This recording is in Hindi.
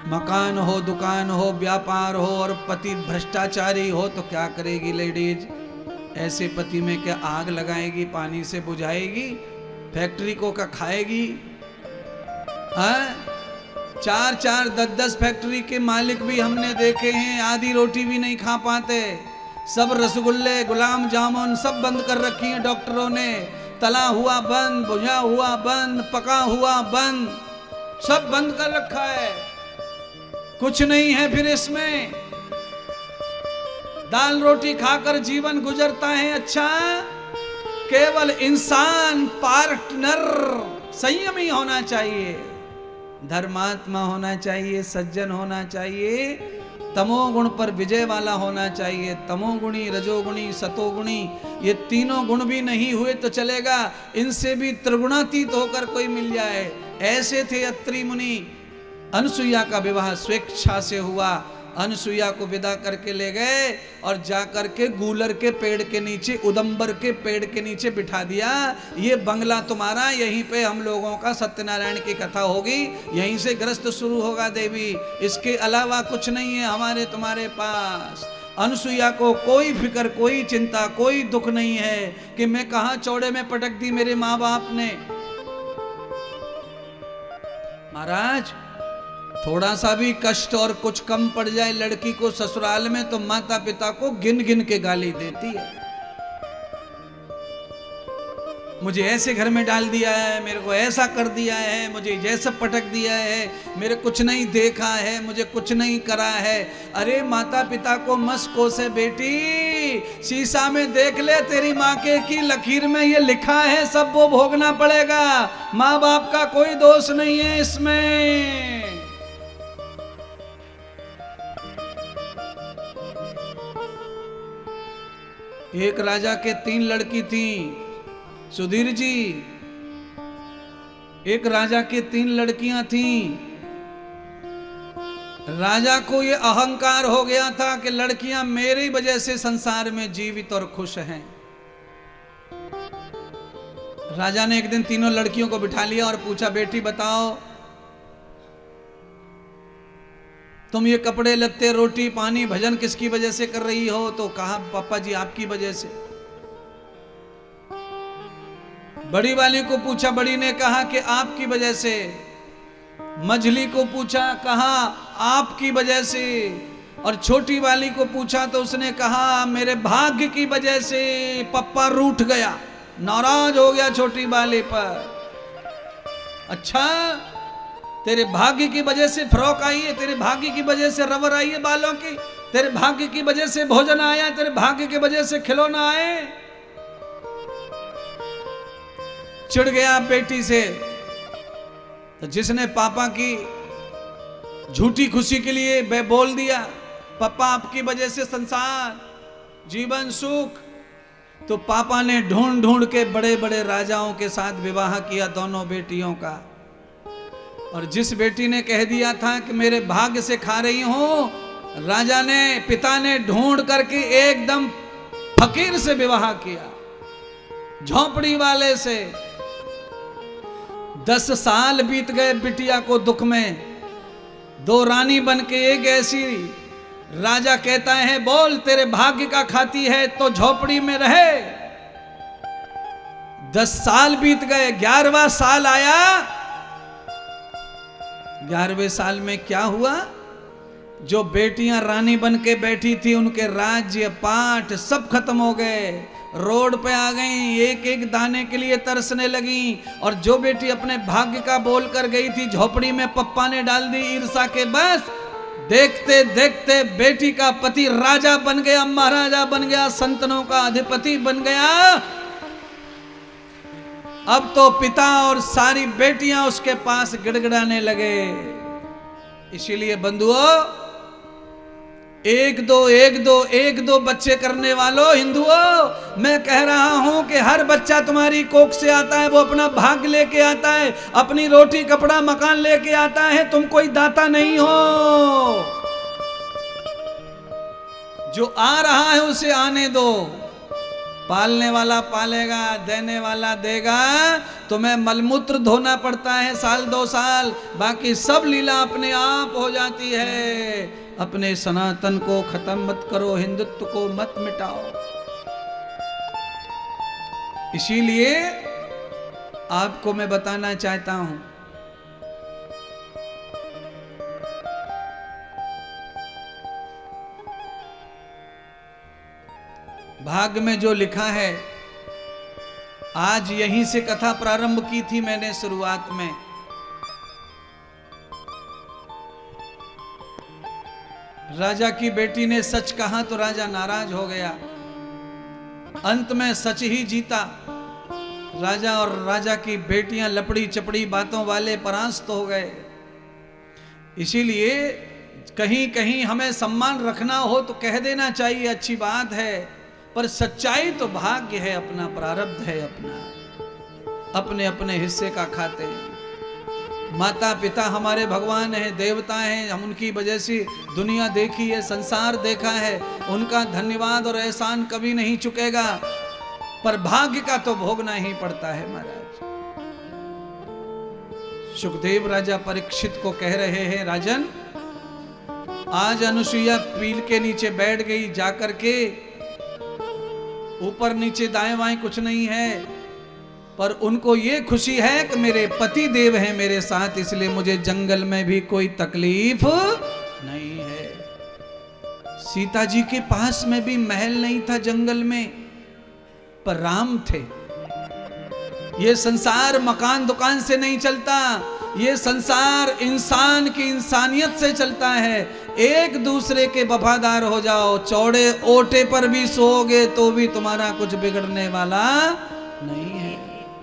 मकान हो, दुकान हो, व्यापार हो और पति भ्रष्टाचारी हो तो क्या करेगी लेडीज? ऐसे पति में क्या आग लगाएगी, पानी से बुझाएगी, फैक्ट्री को क्या खाएगी? चार चार 10-10 फैक्ट्री के मालिक भी हमने देखे हैं, आधी रोटी भी नहीं खा पाते। सब रसगुल्ले, गुलाम जामुन सब बंद कर रखी हैं डॉक्टरों ने। तला हुआ बंद, बुझा हुआ बंद, पका हुआ बंद, सब बंद कर रखा है। कुछ नहीं है फिर इसमें। दाल रोटी खाकर जीवन गुजरता है। अच्छा, केवल इंसान पार्टनर संयमी होना चाहिए, धर्मात्मा होना चाहिए, सज्जन होना चाहिए, तमोगुण पर विजय वाला होना चाहिए। तमोगुणी, रजोगुणी, सतोगुणी, ये तीनों गुण भी नहीं हुए तो चलेगा, इनसे भी त्रिगुणातीत होकर कोई मिल जाए। ऐसे थे अत्रि मुनि। अनुसुईया का विवाह स्वेच्छा से हुआ। अनुसुईया को विदा करके ले गए और जाकर के गूलर के पेड़ के नीचे, उदंबर के पेड़ के नीचे बिठा दिया। ये बंगला तुम्हारा, यहीं पे हम लोगों का सत्यनारायण की कथा होगी, यहीं से ग्रस्त शुरू होगा देवी, इसके अलावा कुछ नहीं है हमारे तुम्हारे पास। अनुसुईया को कोई फिक्र, कोई चिंता, कोई दुख नहीं है कि मैं कहां चौड़े में पटक दी मेरे माँ बाप ने। महाराज, थोड़ा सा भी कष्ट और कुछ कम पड़ जाए लड़की को ससुराल में तो माता पिता को गिन गिन के गाली देती है। मुझे ऐसे घर में डाल दिया है, मेरे को ऐसा कर दिया है, मुझे जैसा पटक दिया है, मेरे कुछ नहीं देखा है, मुझे कुछ नहीं करा है। अरे माता पिता को मत कोसे बेटी, शीशा में देख ले, तेरी माँ के की लकीर में ये लिखा है, सब वो भोगना पड़ेगा। माँ बाप का कोई दोष नहीं है इसमें। एक राजा के 3 लड़की थी सुधीर जी। एक राजा के 3 लड़कियां थीं। राजा को यह अहंकार हो गया था कि लड़कियां मेरी वजह से संसार में जीवित और खुश हैं। राजा ने एक दिन तीनों लड़कियों को बिठा लिया और पूछा, बेटी बताओ, तुम ये कपड़े लत्ते, रोटी पानी, भजन किसकी वजह से कर रही हो? तो कहा, पापा जी आपकी वजह से। बड़ी वाली को पूछा, बड़ी ने कहा कि आपकी वजह से। मझली को पूछा, कहा आपकी वजह से। और छोटी वाली को पूछा तो उसने कहा मेरे भाग्य की वजह से। पप्पा रूठ गया, नाराज हो गया छोटी वाली पर। अच्छा, तेरे भाग्य की वजह से फ्रॉक आई है, तेरे भाग्य की वजह से रबर आई है बालों की, तेरे भाग्य की वजह से भोजन आया, तेरे भाग्य की वजह से खिलौना आए। चिढ़ गया बेटी से। तो जिसने पापा की झूठी खुशी के लिए बोल दिया, पापा आपकी वजह से संसार, जीवन सुख, तो पापा ने ढूंढ ढूंढ के बड़े बड़े राजाओं के साथ विवाह किया दोनों बेटियों का। और जिस बेटी ने कह दिया था कि मेरे भाग्य से खा रही हूं, राजा ने, पिता ने ढूंढ करके एकदम फकीर से विवाह किया, झोंपड़ी वाले से। 10 साल बीत गए बिटिया को दुख में। 2 रानी बन के एक ऐसी। राजा कहता है, बोल तेरे भाग्य का खाती है तो झोपड़ी में रहे। 10 साल बीत गए, 11वां साल आया। 11वें साल में क्या हुआ? जो बेटियां रानी बन के बैठी थी, उनके राज्य पाठ सब खत्म हो गए, रोड पे आ गई, एक एक दाने के लिए तरसने लगी। और जो बेटी अपने भाग्य का बोल कर गई थी, झोपड़ी में पप्पा ने डाल दी ईर्षा के बस। देखते देखते बेटी का पति राजा बन गया, महाराजा बन गया, संतनों का अधिपति बन गया। अब तो पिता और सारी बेटियां उसके पास गिड़गिड़ाने लगे। इसीलिए बंधुओं, एक दो बच्चे करने वालों, हिंदुओं, मैं कह रहा हूं कि हर बच्चा तुम्हारी कोख से आता है, वो अपना भाग्य लेके आता है, अपनी रोटी कपड़ा मकान लेके आता है। तुम कोई दाता नहीं हो। जो आ रहा है उसे आने दो। पालने वाला पालेगा, देने वाला देगा। तुम्हें मलमूत्र धोना पड़ता है साल 2 साल, बाकी सब लीला अपने आप हो जाती है। अपने सनातन को खत्म मत करो, हिंदुत्व को मत मिटाओ। इसीलिए आपको मैं बताना चाहता हूं, भाग्य में जो लिखा है, आज यहीं से कथा प्रारंभ की थी मैंने शुरुआत में। राजा की बेटी ने सच कहा तो राजा नाराज हो गया, अंत में सच ही जीता। राजा और राजा की बेटियां लपड़ी चपड़ी बातों वाले परास्त हो गए। इसीलिए कहीं कहीं हमें सम्मान रखना हो तो कह देना चाहिए, अच्छी बात है, पर सच्चाई तो भाग्य है अपना, प्रारब्ध है अपना, अपने अपने हिस्से का खाते हैं। माता पिता हमारे भगवान हैं, देवता हैं, हम उनकी वजह से दुनिया देखी है, संसार देखा है, उनका धन्यवाद और एहसान कभी नहीं चुकेगा, पर भाग्य का तो भोगना ही पड़ता है महाराज। सुखदेव राजा परीक्षित को कह रहे हैं, राजन आज अनुसुईया पील के नीचे बैठ गई, जाकर के ऊपर नीचे दाएं बाएं कुछ नहीं है, पर उनको ये खुशी है कि मेरे पति देव हैं मेरे साथ, इसलिए मुझे जंगल में भी कोई तकलीफ नहीं है। सीता जी के पास में भी महल नहीं था जंगल में, पर राम थे। ये संसार मकान दुकान से नहीं चलता, ये संसार इंसान की इंसानियत से चलता है। एक दूसरे के वफादार हो जाओ, चौड़े ओटे पर भी सोओगे तो भी तुम्हारा कुछ बिगड़ने वाला